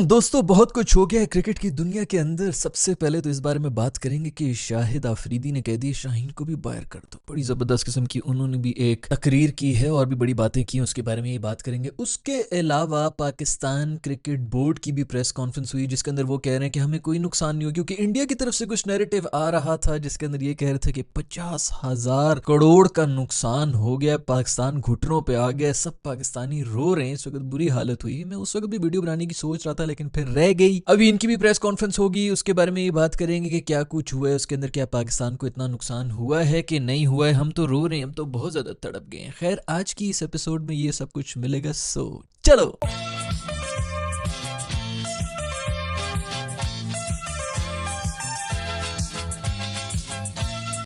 दोस्तों बहुत कुछ हो गया है क्रिकेट की दुनिया के अंदर। सबसे पहले तो इस बारे में बात करेंगे कि शाहिद आफरीदी ने कह दिया शाहीन को भी बाहर कर दो। बड़ी ज़बरदस्त किस्म की उन्होंने भी एक तकरीर की है और भी बड़ी बातें की, उसके बारे में ये बात करेंगे। उसके अलावा पाकिस्तान क्रिकेट बोर्ड की भी प्रेस कॉन्फ्रेंस हुई जिसके अंदर वो कह रहे हैं कि हमें कोई नुकसान नहीं हो, क्योंकि इंडिया की तरफ से कुछ नैरेटिव आ रहा था जिसके अंदर ये कह रहे थे कि 50,000 करोड़ का नुकसान हो गया, पाकिस्तान घुटनों पे आ गया, सब पाकिस्तानी रो रहे हैं। इस वक्त बुरी हालत हुई। मैं उस वक्त भी वीडियो बनाने की सोच रहा था लेकिन फिर रह गई। अभी इनकी भी प्रेस कॉन्फ्रेंस होगी, उसके बारे में ये बात करेंगे कि क्या कुछ हुआ है उसके अंदर, क्या पाकिस्तान को इतना नुकसान हुआ है कि नहीं हुआ है। हम तो रो रहे हैं, हम तो बहुत ज्यादा तड़प गए हैं। खैर आज की इस एपिसोड में ये सब कुछ मिलेगा, सो चलो।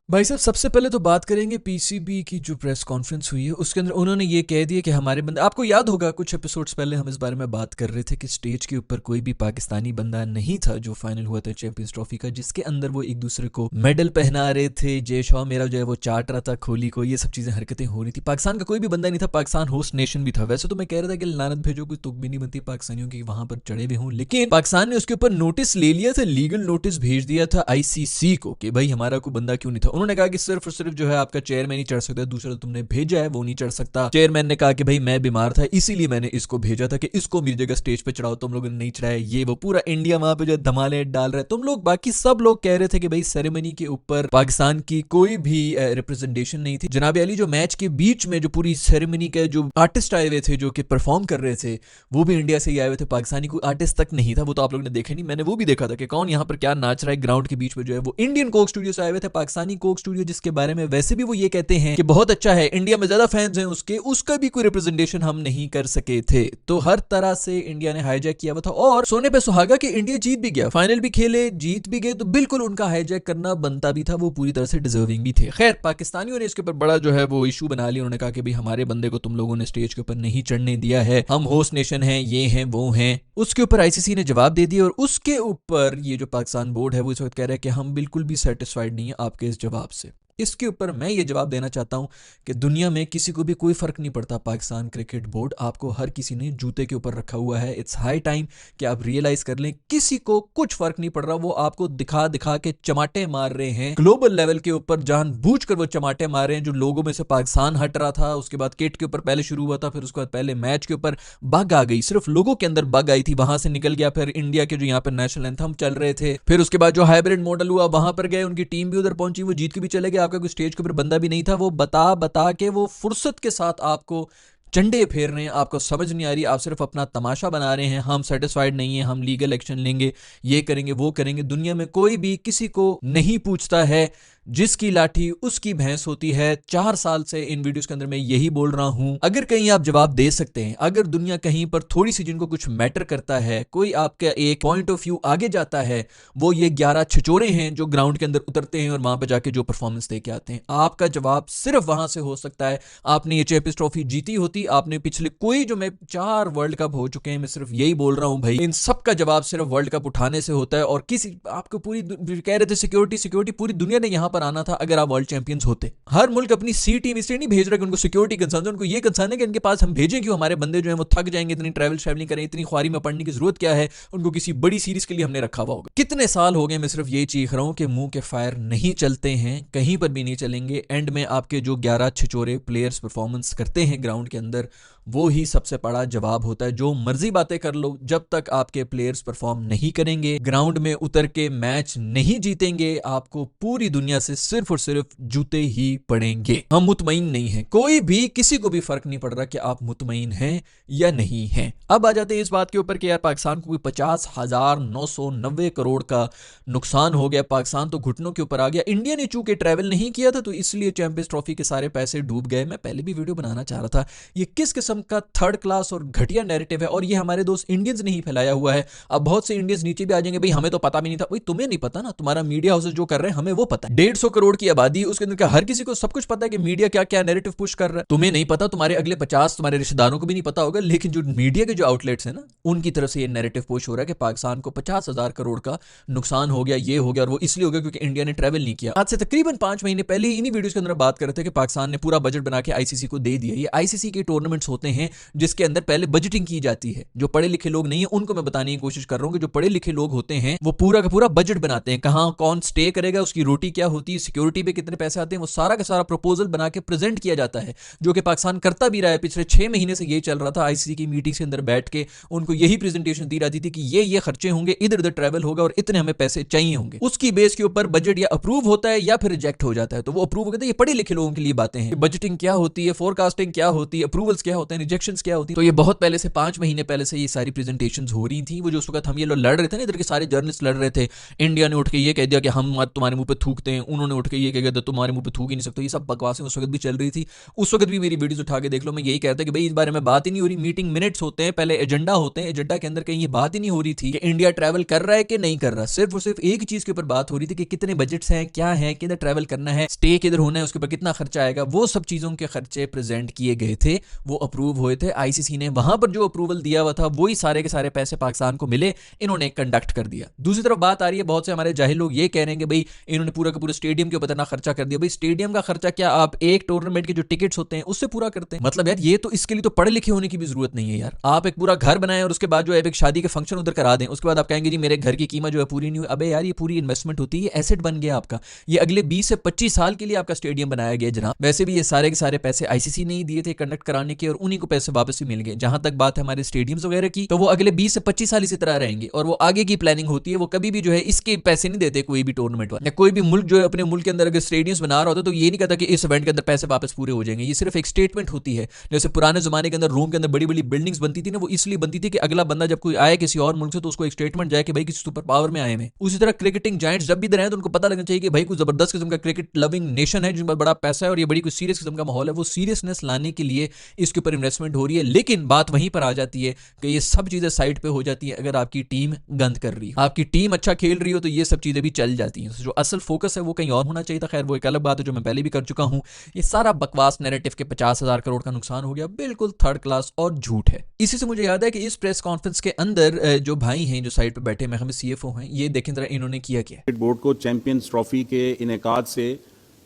भाई साहब सबसे पहले तो बात करेंगे पीसीबी की जो प्रेस कॉन्फ्रेंस हुई है उसके अंदर उन्होंने ये कह दिया कि हमारे बंदे, आपको याद होगा कुछ एपिसोड्स पहले हम इस बारे में बात कर रहे थे कि स्टेज के ऊपर कोई भी पाकिस्तानी बंदा नहीं था जो फाइनल हुआ था चैंपियंस ट्रॉफी का, जिसके अंदर वो एक दूसरे को मेडल पहना रहे थे। जय शाह मेरा जो है वो चाट रहा था खोली को, ये सब चीजें हरकतें हो रही थी। पाकिस्तान का कोई भी बंदा नहीं था, पाकिस्तान होस्ट नेशन भी था। वैसे तो मैं कह रहा था कि लानत भेजो, कोई तुक भी नहीं बनती पाकिस्तानियों की वहां पर चढ़े हुए हूँ, लेकिन पाकिस्तान ने उसके ऊपर नोटिस ले लिया था, लीगल नोटिस भेज दिया था आईसीसी को कि भाई हमारा कोई बंदा क्यों नहीं था। उन्होंने कहा कि सिर्फ जो है आपका चेयरमैन ही चढ़ सकता है, दूसरा तो तुमने भेजा है वो नहीं चढ़ सकता। चेयरमैन ने कहा कि भाई मैं बीमार था इसीलिए मैंने इसको भेजा था कि इसको मेरी जगह स्टेज पे चढ़ाओ, तुम लोगों ने नहीं चढ़ाया। ये वो पूरा इंडिया वहां पे जो धमाले डाल रहा है, तुम लोग बाकी सब लोग कह रहे थे कि भाई सेरेमनी के ऊपर पाकिस्तान की कोई भी रिप्रेजेंटेशन नहीं थी। जनाब अली जो मैच के बीच में जो पूरी सेरेमनी के जो आर्टिस्ट आए हुए थे जो कि परफॉर्म कर रहे थे वो भी इंडिया से ही आए हुए थे, पाकिस्तानी कोई आर्टिस्ट तक नहीं था। वो तो आप लोगों ने देखा नहीं, मैंने वो भी देखा था कि कौन यहाँ पर क्या नाच रहा है। ग्राउंड के बीच में जो है वो इंडियन कोक स्टूडियो से आए हुए थे, पाकिस्तानी कोक स्टूडियो जिसके बारे में वैसे भी वो ये कहते हैं कि बहुत अच्छा है, इंडिया में ज्यादा फैंस हैं उसके, उसका भी कोई रिप्रेजेंटेशन हम नहीं कर सके थे। तो हर तरह से इंडिया ने हाईजैक किया हुआ था और सोने पे सुहागा कि इंडिया जीत भी गया, फाइनल भी खेले, जीत भी गए, तो बिल्कुल उनका हाईजैक करना बनता भी था, वो पूरी तरह से डिजर्विंग भी थे। खैर पाकिस्तानियों ने इसके ऊपर बड़ा जो है वो इशू बना लिया। उन्होंने कहा कि भाई हमारे बंदे को तुम लोगों ने स्टेज के ऊपर नहीं चढ़ने दिया है, हम होस्ट नेशन हैं, ये हैं वो हैं। उसके ऊपर आईसीसी ने जवाब दे दिया और उसके ऊपर ये जो पाकिस्तान बोर्ड है वो इस वक्त कह रहा है कि हम बिल्कुल भी सेटिस्फाइड नहीं है आपके इस जवाब से। इसके ऊपर मैं ये जवाब देना चाहता हूं कि दुनिया में किसी को भी कोई फर्क नहीं पड़ता, पाकिस्तान क्रिकेट बोर्ड आपको हर किसी ने जूते के ऊपर रखा हुआ है। इट्स हाई टाइम कि आप रियलाइज कर लें, किसी को कुछ फर्क नहीं पड़ रहा, वो आपको दिखा दिखा के चमाटे मार रहे हैं। ग्लोबल लेवल के ऊपर जानबूझकर वो चमाटे मार रहे हैं। जो लोगों में से पाकिस्तान हट रहा था, उसके बाद किट के ऊपर पहले शुरू हुआ था, फिर उसके बाद पहले मैच के ऊपर बग आ गई, सिर्फ लोगों के अंदर बग आई थी, वहां से निकल गया। फिर इंडिया के जो यहाँ पर नेशनल एंथम चल रहे थे, फिर उसके बाद जो हाइब्रिड मॉडल हुआ वहां पर गए, उनकी टीम भी उधर पहुंची, वो जीत के भी चले गए, आपका कोई स्टेज के ऊपर बंदा भी नहीं था। वो बता बता के वो फुर्सत के साथ आपको चंडे फेर रहे हैं, आपको समझ नहीं आ रही, आप सिर्फ अपना तमाशा बना रहे हैं। हम सेटिस्फाइड नहीं है, हम लीगल एक्शन लेंगे, ये करेंगे वो करेंगे। दुनिया में कोई भी किसी को नहीं पूछता है, जिसकी लाठी उसकी भैंस होती है। 4 साल से इन वीडियोस के अंदर मैं यही बोल रहा हूं। अगर कहीं आप जवाब दे सकते हैं, अगर दुनिया कहीं पर थोड़ी सी जिनको कुछ मैटर करता है, कोई आपका एक पॉइंट ऑफ व्यू आगे जाता है, वो ये 11 छिचोरे हैं जो ग्राउंड के अंदर उतरते हैं और वहां पर जाके जो परफॉर्मेंस दे के आते हैं। आपका जवाब सिर्फ वहां से हो सकता है। आपने ये चैंपियंस ट्रॉफी जीती होती, आपने पिछले कोई जो मैं 4 वर्ल्ड कप हो चुके हैं, मैं सिर्फ यही बोल रहा हूं भाई, इन सब का जवाब सिर्फ वर्ल्ड कप उठाने से होता है। और किसी आपको पूरी कह रहे थे सिक्योरिटी पूरी दुनिया ने यहां पर आना था अगर आप वर्ल्ड चैंपियंस होते। हर मुल्क अपनी सी टीम इसलिए नहीं भेज रहा कि उनको सिक्योरिटी कंसर्न है, उनको ये कंसर्न है कि इनके पास हम भेजें क्यों, हमारे बंदे जो हैं वो थक जाएंगे, इतनी ट्रैवलिंग करें, इतनी ख्वारी में पढ़ने की जरूरत क्या है, उनको किसी बड़ी सीरीज के लिए हमने रखा हुआ होगा। कितने साल हो गए मैं सिर्फ ये चीख रहा हूं कि मुंह के फायर नहीं चलते हैं, कहीं पर भी नहीं चलेंगे। एंड में आपके जो 11 छिचोरे प्लेयर्स परफॉर्मेंस करते हैं ग्राउंड के अंदर, वो ही सबसे बड़ा जवाब होता है। जो मर्जी बातें कर लो, जब तक आपके प्लेयर्स परफॉर्म नहीं करेंगे, ग्राउंड में उतर के मैच नहीं जीतेंगे, आपको पूरी दुनिया से सिर्फ और सिर्फ जूते ही पड़ेंगे। हम मुतमईन नहीं हैं, कोई भी किसी को भी फर्क नहीं पड़ रहा कि आप मुतमईन हैं या नहीं हैं। अब आ जाते हैं इस बात के ऊपर कि यार पाकिस्तान को 50,990 करोड़ का नुकसान हो गया, पाकिस्तान तो घुटनों के ऊपर आ गया। इंडिया ने चूंकि ट्रैवल नहीं किया था तो इसलिए चैंपियंस ट्रॉफी के सारे पैसे डूब गए। मैं पहले भी वीडियो बनाना चाह रहा था, ये किस किस्म का थर्ड क्लास और घटिया नैरेटिव है, और ये हमारे दोस्त इंडियंस ने ही फैलाया हुआ है। अब बहुत से इंडियंस नीचे भी आ जाएंगे, भाई हमें तो पता भी नहीं था। भाई तुम्हें नहीं पता ना, तुम्हारा मीडिया हाउसेस जो कर रहे हैं हमें वो पता है। 150 करोड़ की आबादी, उसके अंदर हर किसी को सब कुछ पता है कि मीडिया क्या क्या नैरेटिव पुश कर रहा है। तुम्हें नहीं पता, तुम्हारे अगले 50 तुम्हारे रिश्तेदारों को भी नहीं पता होगा, लेकिन जो मीडिया के जो आउटलेट्स हैं ना, उनकी तरफ से ये नैरेटिव पुश हो रहा है कि पाकिस्तान को 50,000 करोड़ का नुकसान हो गया, ये हो गया, और वो इसलिए हो गया क्योंकि इंडिया ने ट्रैवल नहीं किया। आज से तकरीबन 5 महीने पहले इन्हीं वीडियोस के अंदर बात कर रहे थे कि पाकिस्तान ने पूरा बजट बना के आईसीसी को दे दिया। ये आईसीसी के टूर्नामेंट्स होते होते हैं जिसके अंदर पहले बजटिंग की जाती है। जो पढ़े लिखे लोग नहीं है उनको मैं बताने की कोशिश कर रहा हूं कि जो पढ़े लिखे लोग होते हैं वो पूरा का पूरा बजट बनाते हैं, कहां कौन स्टे करेगा, उसकी रोटी क्या होती है, सिक्योरिटी पे कितने पैसे आते हैं, वो सारा का सारा प्रपोजल बना के प्रेजेंट किया जाता है, जो कि पाकिस्तान करता भी रहा है। पिछले 6 महीने से ये चल रहा था, आईसीसी की मीटिंग के अंदर बैठ के उनको यही प्रेजेंटेशन दी जाती थी कि ये खर्चे होंगे, इधर उधर ट्रैवल होगा और इतने हमें पैसे चाहिए होंगे। उसकी बेस के ऊपर बजट या अप्रूव होता है या फिर रिजेक्ट हो जाता है। तो वो अप्रूव होता है, ये पढ़े लिखे लोगों के लिए बातें हैं। बजटिंग क्या होती है, फोरकास्टिंग क्या होती है, अप्रूवल्स क्या होते हैं, रिजेक्शंस क्या होती है। तो ये बहुत पहले से 5 महीने पहले से ये सारी प्रेजेंटेशंस हो रही थी। वो जो उस वक्त हम ये लोग लड़ रहे थे ना, इधर के सारे जर्नलिस्ट लड़ रहे थे, इंडिया ने उठ के ये कह दिया कि हम तुम्हारे मुंह पे थूकते हैं, उन्होंने उठ के ये कह दिया तुम्हारे मुंह पे थूक ही नहीं सकते। ये सब बकवासें उस वक्त भी चल रही थी। उस वक्त भी मेरी वीडियोस उठा के देख लो, मैं यही कहता कि भाई इस बारे में बात ही नहीं हो रही। मीटिंग मिनट्स होते हैं, पहले एजेंडा होते हैं, एजेंडा के अंदर कहीं ये बात ही नहीं हो रही थी कि इंडिया ट्रैवल कर रहा है कि नहीं कर रहा। सिर्फ और सिर्फ एक चीज के ऊपर बात हो रही थी कि कितने बजट्स हैं, क्या है, किधर ट्रैवल करना है, स्टे किधर होना है, उसके ऊपर कितना खर्चा आएगा। वो सब चीजों के खर्चे प्रेजेंट किए गए थे, वो अप्रूव हुए थे। आईसीसी ने वहां पर जो अप्रूवल दिया हुआ था वही सारे के सारे पैसे पाकिस्तान को मिले, इन्होंने कंडक्ट कर दिया। दूसरी तरफ बात आ रही है, बहुत से हमारे जाहिल लोग ये कह रहे हैं कि भाई इन्होंने पूरा का पूरा स्टेडियम के ऊपर इतना खर्चा कर दिया। भाई स्टेडियम का खर्चा क्या आप एक टूर्नामेंट के जो टिकट्स होते हैं उससे पूरा करते हैं? मतलब यार ये तो, इसके लिए तो पढ़े लिखे होने की भी जरूरत नहीं है यार। आप एक पूरा घर बनाएं और उसके बाद जो है एक शादी के फंक्शन उधर करा दें, उसके बाद आप कहेंगे जी मेरे घर की कीमत जो है पूरी नहीं हुई। अबे यार ये पूरी इन्वेस्टमेंट होती है, एसेट बन गया आपका, ये अगले 20 से 25 साल के लिए आपका स्टेडियम बनाया गया जनाब। वैसे भी ये सारे के सारे पैसे आईसीसी ने ही दिए थे कंडक्ट कराने के, और उन्हीं को पैसे वापस भी मिल गए। जहां तक बात है हमारे स्टेडियम्स वगैरह की, तो वो अगले 20 से 25 साल इसी तरह रहेंगे, और वो आगे की प्लानिंग होती है। वो कभी भी जो है इसके पैसे नहीं देते कोई भी टूर्नामेंट वाला, या कोई भी मुल्क जो है अपने मुल्क के अंदर अगर स्टेडियम्स बना रहा होता तो ये नहीं कहता कि इस इवेंट के अंदर पैसे वापस पूरे हो जाएंगे। ये सिर्फ एक स्टेटमेंट होती है। जैसे पुराने जमाने के अंदर रोम के अंदर बड़ी बड़ी बिल्डिंग्स बनती थी ना, वो इसलिए बनती थी कि अगला बंदा जब कोई आए किसी और मुल्क से तो उसको एक स्टेटमेंट जाए कि भाई किसी सुपर पावर में आए हैं। उसी तरह क्रिकेटिंग जायंट्स जब भी इधर आए तो उनको पता लगना चाहिए कि भाई कोई जबरदस्त किस्म का क्रिकेट लविंग नेशन है जिनमें बड़ा पैसा है और ये बड़ी कोई सीरियस किस्म का माहौल है। वो सीरियसनेस लाने के लिए इसके ऊपर इन्वेस्टमेंट हो रही है। लेकिन बात वहीं पर आ जाती है कि ये सब चीजें साइड पे हो जाती है अगर आपकी टीम गंद कर रही है। आपकी टीम अच्छा खेल रही हो तो ये सब चीजें भी चल जाती हैं। जो असल फोकस है वो कहीं और होना चाहिए था। खैर वो एक अलग बात है जो मैं पहले भी कर चुका हूं। ये सारा बकवास नैरेटिव के 50,000 करोड़ का नुकसान हो गया, बिल्कुल थर्ड क्लास और झूठ है। इसी से मुझे याद है कि इस प्रेस कॉन्फ्रेंस के अंदर जो भाई हैं जो साइड पे बैठे महकमे सीएफओ हैं, ये देखें जरा इन्होंने किया क्या। बोर्ड को चैंपियंस ट्रॉफी के इनेकाद से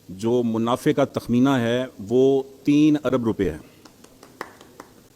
जो मुनाफे का तखमीना है वो 3 अरब रुपए है,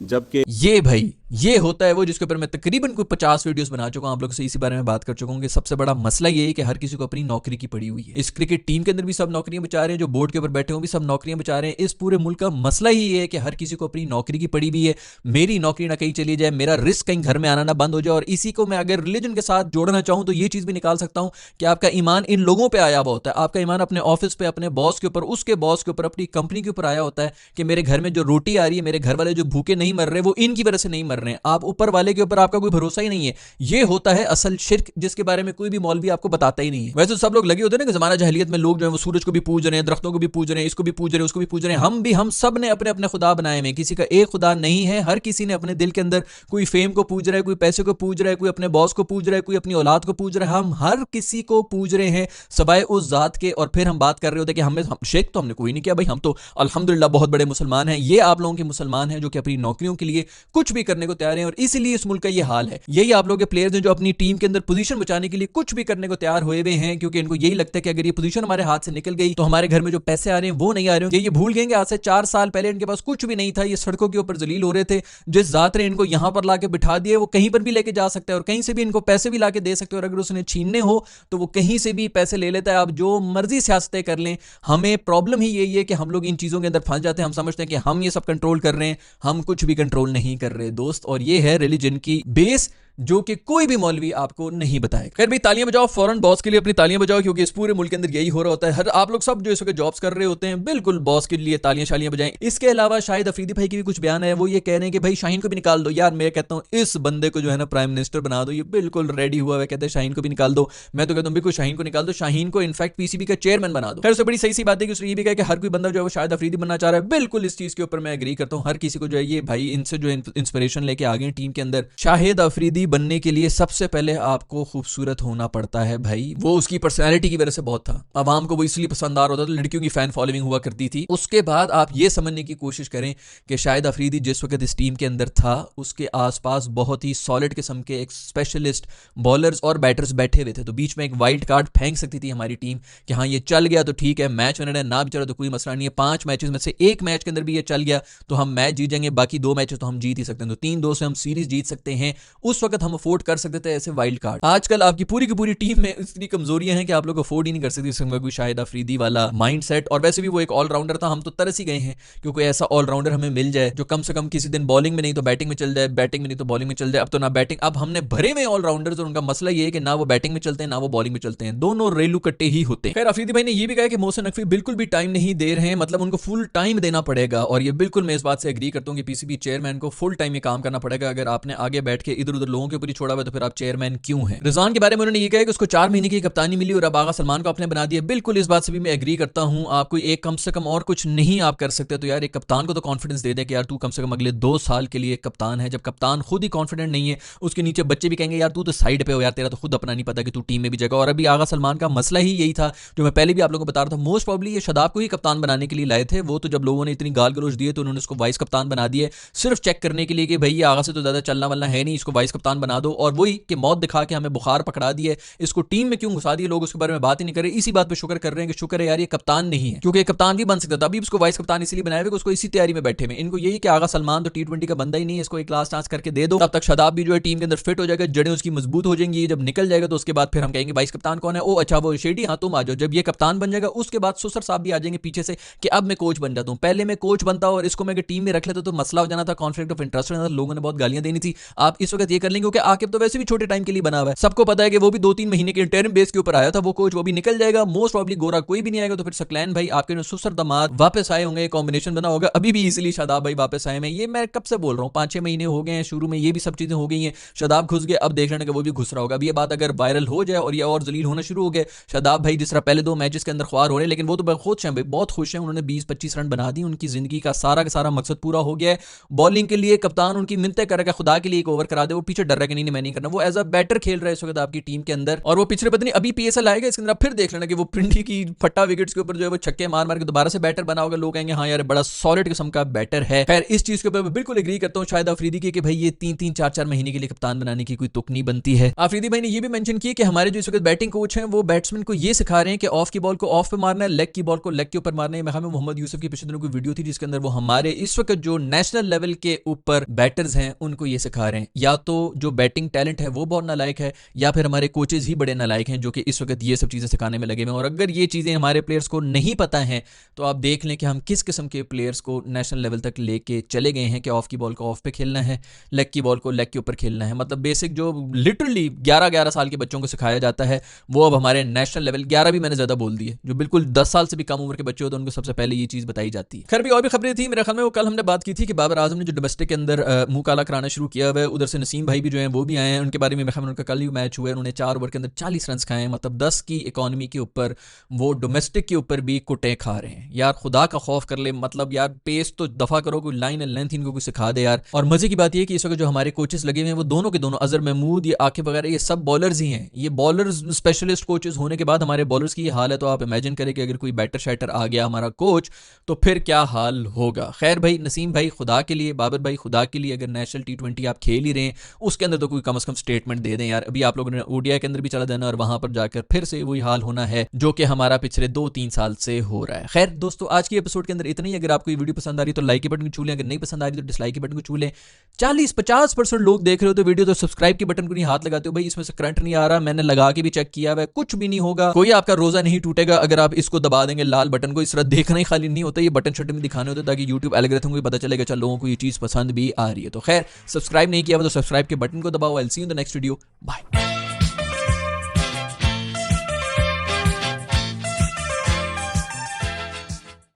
जबकि ये भाई ये होता है वो जिसके ऊपर मैं तकरीबन कोई 50 वीडियोस बना चुका हूं, आप लोगों से इसी बारे में बात कर चुका हूं कि सबसे बड़ा मसला ये है कि हर किसी को अपनी नौकरी की पड़ी हुई है। इस क्रिकेट टीम के अंदर भी सब नौकरियां बचा रहे हैं, जो बोर्ड के ऊपर बैठे हो भी सब नौकरियां बचा रहे हैं। इस पूरे मुल्क का मसला ही ये है कि हर किसी को अपनी नौकरी की पड़ी हुई है। मेरी नौकरी ना कहीं चली जाए, मेरा रिस्क कहीं घर में आना ना बंद हो जाए। और इसी को मैं अगर रिलीजन के साथ जोड़ना चाहूं तो ये चीज भी निकाल सकता हूं कि आपका ईमान इन लोगों पर आया हुआ होता है। आपका ईमान अपने ऑफिस पे, अपने बॉस के ऊपर, उसके बॉस के ऊपर, अपनी कंपनी के ऊपर आया होता है कि मेरे घर में जो रोटी आ रही है, मेरे घर वाले जो भूखे नहीं मर रहे वो इनकी वजह से नहीं मर रहे हैं। आप ऊपर वाले के ऊपर आपका कोई भरोसा ही नहीं है। ये होता है असल शिर्क, जिसके बारे में कोई भी मौलवी आपको बताता ही नहीं है। वैसे तो सब लोग लगे होते हैं ना कि जमाना जहलियत में लोग जो है वो सूरज को भी पूज रहे हैं, दरख्तों को भी पूज रहे हैं, इसको भी पूज रहे हैं, उसको भी पूज रहे हैं। हम सब ने अपने अपने खुदा बनाए हैं। किसी का एक खुदा नहीं है। हर किसी ने अपने दिल के अंदर कोई फेम को पूज रहा है, कोई पैसे को पूज रहा है, कोई अपने बॉस को पूज रहा है, कोई अपनी औलाद को पूज रहा है। हम हर किसी को पूज रहे हैं सवाए उस जात के। और फिर हम बात कर रहे होते हैं कि शेख तो हमने कोई नहीं किया भाई, हम तो अल्हम्दुलिल्लाह बहुत बड़े मुसलमान हैं। ये आप लोगों के मुसलमान हैं जो कि अपनी नौकरियों के लिए कुछ भी करने को तैयार हैं, और इसीलिए इस मुल्क का ये हाल है। यही आप लोग के प्लेयर्स हैं जो अपनी टीम के अंदर पोजीशन बचाने के लिए कुछ भी करने को तैयार हुए हुए हैं, क्योंकि इनको यही लगता है कि अगर ये पोजीशन हमारे हाथ से निकल गई तो हमारे घर में जो पैसे आ रहे हैं वो नहीं आ रहे हैं। ये भूल गए आज से 4 साल पहले इनके पास कुछ भी नहीं था, ये सड़कों के ऊपर जलील हो रहे थे। जिस जात ने इनको यहां पर लाके बिठा दिए वो कहीं पर भी लेके जा सकता है, और कहीं से भी इनको पैसे भी लाके दे सकते हैं। और अगर उसने छीनने हो तो वो कहीं से भी पैसे ले लेता है। आप जो मर्जी सियासतें कर लें, हमें प्रॉब्लम ही यही है कि हम लोग इन चीजों के अंदर फंस जाते हैं। हम समझते हैं कि हम ये सब कंट्रोल कर रहे हैं, हम कुछ भी कंट्रोल नहीं कर रहे दोस्त। और ये है रिलीजन की बेस जो कि कोई भी मौलवी आपको नहीं बताएगा। खैर भाई तालियां बजाओ फौरन बॉस के लिए, अपनी तालियां बजाओ, क्योंकि इस पूरे मुल्क के अंदर यही हो रहा होता है। हर आप लोग सब जो इस वक्त जॉब्स कर रहे होते हैं बिल्कुल बॉस के लिए तालियां शालियां बजाएं। इसके अलावा शाहिद अफरीदी भाई की भी कुछ बयान है, वो ये कह रहे हैं कि भाई शाहीन को भी निकाल दो। यार मैं कहता हूं इस बंदे को जो है ना प्राइम मिनिस्टर बना दो, ये बिल्कुल रेडी हुआ है। कहते हैं शाहीन को भी निकाल दो। मैं तो कहता हूं बिल्कुल शाहीन को निकाल दो, शाहीन को इनफैक्ट पीसीबी का चेयरमैन बना दो। खैर उससे बड़ी सही सी बात है कि उसने ये भी कहा कि हर कोई बंदा जो है वो शाहिद अफरीदी बनना चाह रहा है। बिल्कुल इस चीज के ऊपर मैं एग्री करता हूं। हर किसी को जो है ये भाई इनसे जो इंस्पिरेशन लेके आ गए टीम के अंदर। शाहिद अफरीदी अफरीदी बनने के लिए सबसे पहले आपको खूबसूरत होना पड़ता है भाई। वो उसकी पर्सनैलिटी की वजह से बहुत था, आवाम को वो इसलिए पसंद आ रहा था, तो लड़कियों की फैन फॉलोइंग हुआ करती थी। उसके बाद आप ये समझने की कोशिश करें कि शायद अफरीदी जिस वक्त इस टीम के अंदर था उसके आसपास बहुत ही सॉलिड किस्म के एक स्पेशलिस्ट बॉलर्स और बैटर्स बैठे हुए थे, तो बीच में एक वाइल्ड कार्ड फेंक सकती थी हमारी टीम कि हाँ ये चल गया तो ठीक है, मैच विनर है, ना भी चला तो कोई मसला नहीं है, 5 मैचेस में से एक मैच के अंदर भी ये चल गया तो हम मैच जीत जाएंगे, बाकी 2 मैचेस तो हम जीत ही सकते हैं, तो 3-2 से हम सीरीज जीत सकते हैं। उस वक्त हम अफोर्ड कर सकते थे ऐसे वाइल्ड कार्ड। आजकल आपकी पूरी की पूरी टीम में इतनी कमजोरियां हैं कि आप लोग अफोर्ड ही नहीं कर सकते इस कोई शाहिद अफरीदी वाला माइंडसेट। और वैसे भी वो एक ऑलराउंडर था, हम तो तरस ही गए हैं कि कोई ऐसा ऑलराउंडर हमें मिल जाए जो कम से कम किसी दिन बॉलिंग में नहीं तो बैटिंग में चल जाए, बैटिंग में नहीं तो बॉलिंग में चल जाए। अब तो ना बैटिंग, अब हमने भरे में ऑलराउंडर्स और उनका मसला ये है कि ना वो बैटिंग में चलते हैं ना वो बॉलिंग में चलते हैं, दोनों रेलू कट्टे ही होते हैं। खैर अफरीदी भाई ने ये भी कहा कि मोहसिन नकवी बिल्कुल भी टाइम नहीं दे रहे हैं, मतलब उनको फुल टाइम देना पड़ेगा, और ये बिल्कुल मैं इस बात से एग्री करता हूं कि पीसीबी चेयरमैन को फुल टाइम ये काम करना पड़ेगा। अगर आपने आगे बैठ के इधर उधर लोगों के ऊपर ही छोड़ा हुआ तो फिर आप चेयरमैन क्यों हैं। रिजवान के बारे में उन्होंने ये कहा कि उसको 4 महीने की कप्तानी मिली और अब आगा सलमान को आपने बना दिया। बिल्कुल इस बात से भी मैं एग्री करता हूं, आप कोई एक कम से कम और कुछ नहीं आप कर सकते तो यार एक कप्तान को तो कॉन्फिडेंस दे दे कि यार तू कम से कम अगले 2 साल के लिए एक कप्तान है। जब कप्तान खुद ही कॉन्फिडेंट नहीं है, उसके नीचे बच्चे भी कहेंगे यार तू तो साइड पे हो, यार तेरा तो खुद अपना नहीं पता कि तू टीम में भी जगह। और अभी आगा सलमान का मसला ही यही था जो मैं पहले भी आप लोगों को बता रहा था, मोस्ट प्रॉब्ली ये शादाब को ही कप्तान बनाने के लिए लाए थे, वो तो जब लोगों ने इतनी गाल गलोच दिए तो उन्होंने उसको वाइस कप्तान बना दिए सिर्फ चेक करने के लिए कि भाई ये आगा से तो ज्यादा चलना वलना है नहीं, इसको वाइस कप्तान बना दो। और वही कि मौत दिखा के हमें बुखार पकड़ा दिए, इसको टीम में क्यों घुसा दिए, लोग उसके बारे में बात ही नहीं कर रहे। इसी बात पे शुक्र कर रहे हैं कि शुक्र है यार ये कप्तान नहीं है, क्योंकि कप्तान भी बन सकता था। अभी उसको वाइस कप्तान इसलिए बनाया हुआ कि उसको इसी तैयारी में बैठे में इनको यही कि आगा सलमान तो T20 का बंदा ही नहीं है, इसको एक लास्ट चांस करके दे दो, तब तक शादाब भी जो है टीम के अंदर फिट हो जाएगा, जड़ें उसकी मजबूत हो जाएंगी, जब निकल जाएगा तो उसके बाद फिर हम कहेंगे वाइस कप्तान कौन है, ओ अच्छा वो शेडी, हाँ तुम आ जाओ। जब ये कप्तान बन जाएगा उसके बाद सुसर साहब भी आ जाएंगे पीछे से कि अब मैं कोच बन जाता हूँ। पहले मैं कोच बनता और इसको मैं टीम में रख लेता तो मसला हो जाना था, कॉन्फ्लिक्ट ऑफ इंटरेस्ट रहना था, लोगों ने बहुत गालियां देनी थी। आप इस वक्त ये कर लेंगे क्योंकि आकिब तो वैसे भी छोटे टाइम के लिए बना हुआ है, सबको पता है कि वो भी 2-3 महीने के इंटरिम बेस के ऊपर आया था वो कोच, वो भी निकल जाएगा, मोस्ट प्रॉब्ली गोरा कोई भी नहीं आएगा, तो फिर सकलैन भाई आपके सुसर दमाद वापस आए होंगे, कॉम्बिनेशन बना होगा। अभी भी इसीलिए शादाब भाई वापस आए हैं, ये मैं कब से बोल रहा हूँ, 5-6 महीने हो गए हैं, शुरू में ये भी सब चीजें हो गई हैं, शादाब घुस गए, अब देख लेना कि वो भी घुस रहा होगा। अब ये बात अगर वायरल हो जाए और ये और जलील होना शुरू हो गए, शादाब भाई जिस तरह पहले 2 मैचेस के अंदर ख्वार हो रहे हैं, लेकिन वो तो खुश हैं, बहुत खुश हैं, उन्होंने 20-25 रन बना दी, उनकी जिंदगी का सारा मकसद पूरा हो गया है। बॉलिंग के लिए कप्तान उनकी मिन्नतें कर रहा है खुदा के लिए एक ओवर करा दे, वो पीछे डर रहा है कि नहीं मैं नहीं करना, वो एज अ बैटर खेल रहा है इस वक्त आपकी टीम के अंदर। और वो पिछले पता नहीं अभी PSL आएगा इसके अंदर, आप फिर देख लेना कि वो पिंडी की फट्टा विकेट्स के ऊपर जो है वो छक्के मार मार के दोबारा से बैटर बना होगा, लोग कहेंगे हाँ यार बड़ा सॉलिड किस्म का बैटर है। खैर इस चीज के ऊपर मैं बिल्कुल एग्री करता हूँ शायद अफरीदी की कि भाई ये 3-3 4-4 महीने के लिए कप्तान बनाने की कोई तुक नहीं बनती है। अफरीदी भाई ने ये भी मेंशन किया कि हमारे जो इस वक्त बैटिंग कोच हैं वो बैट्समैन को ये सिखा रहे हैं कि ऑफ की बॉल को ऑफ पे मारना है, लेग की बॉल को लेग के ऊपर मारना है। मैं मोहम्मद यूसुफ की पिछले दिनों की वीडियो थी जिसके अंदर वो हमारे इस वक्त जो नेशनल लेवल के ऊपर बैटर्स हैं उनको ये सिखा रहे हैं, या तो जो बैटिंग टैलेंट है वो बहुत नालायक है या फिर हमारे कोचेज ही बड़े नालायक हैं जो कि इस वक्त ये सब चीजें सिखाने में लगे हुए हैं। और अगर ये चीजें हमारे प्लेयर्स को नहीं पता है तो आप देख लें कि हम किस किस्म के प्लेयर्स को नेशनल लेवल तक लेके चले गए हैं कि ऑफ की बॉल को ऑफ पे खेलना है, लेग की बॉल को लेग के ऊपर खेलना है। मतलब बेसिक जो लिटरली 11-11 साल के बच्चों को सिखाया जाता है वो अब हमारे नेशनल लेवल, 11 भी मैंने ज्यादा बोल दिए, जो बिल्कुल 10 साल से भी कम उम्र के बच्चे होते हैं उनको सबसे पहले ये चीज बताई जाती है। खैर भी और भी खबरें थी मेरे ख्याल में, वो कल हमने बात की थी कि बाबर आजम ने जो डोमेस्टिक के अंदर मुंह काला कराना शुरू किया हुआ है, उधर से नसीम भाई भी जो हैं वो भी आए हैं, उनके बारे में उनका कल ही मैच हुआ है, उन्होंने 4 ओवर के अंदर 40 रन खाए हैं, मतलब 10 की इकोनॉमी के ऊपर वो डोमेस्टिक के ऊपर भी कुटे खा रहे हैं। यार खुदा का खौफ कर ले, मतलब यार पेस तो दफा करो, कोई लाइन लेंथ इनको कोई सिखा दे यार। और मजे की बात ये कि इस वक्त जो हमारे कोचेस लगे हुए हैं वो दोनों के दोनों अजहर महमूद, ये आकिब वगैरह, ये सब बॉलर्स ही हैं, ये बॉलर्स स्पेशलिस्ट कोचेस होने के बाद हमारे बॉलर्स की ये हाल है, तो आप इमेजिन करें कि अगर कोई बैटर शैटर आ गया हमारा कोच तो फिर क्या हाल होगा। खैर भाई नसीम भाई खुदा के लिए, बाबर भाई खुदा के लिए, अगर नेशनल T20 आप खेल ही रहे हैं उसके अंदर तो कोई कम से कम स्टेटमेंट दे दें यार। अभी आप लोगों ने ODI के अंदर भी चला देना और वहां पर जाकर फिर से वही हाल होना है जो कि हमारा पिछले 2-3 साल से हो रहा है। खैर दोस्तों आज की एपिसोड के अंदर इतना ही। अगर आपको ये वीडियो पसंद आ रही है तो लाइक के बटन को छू लें, अगर नहीं पसंद आ रही तो डिसलाइक के बटन को छू लें। 40-50% लोग देख रहे हो तो वीडियो तो सब्सक्राइब के बटन को नहीं हाथ लगाते हो भाई, इसमें से करंट नहीं आ रहा, मैंने लगा के भी चेक किया हुआ है, कुछ भी नहीं होगा, कोई आपका रोजा नहीं टूटेगा अगर आप इसको दबा देंगे लाल बटन को। इस तरह देखना ही खाली नहीं होता, ये बटन शटन में दिखाने होते ताकि यूट्यूब एल्गोरिथम को पता चलेगा चल लोगों को ये चीज पसंद भी आ रही है। तो खैर सब्सक्राइब नहीं किया तो सब्सक्राइब के बटन को दबाओ। I will see you in the next video, bye.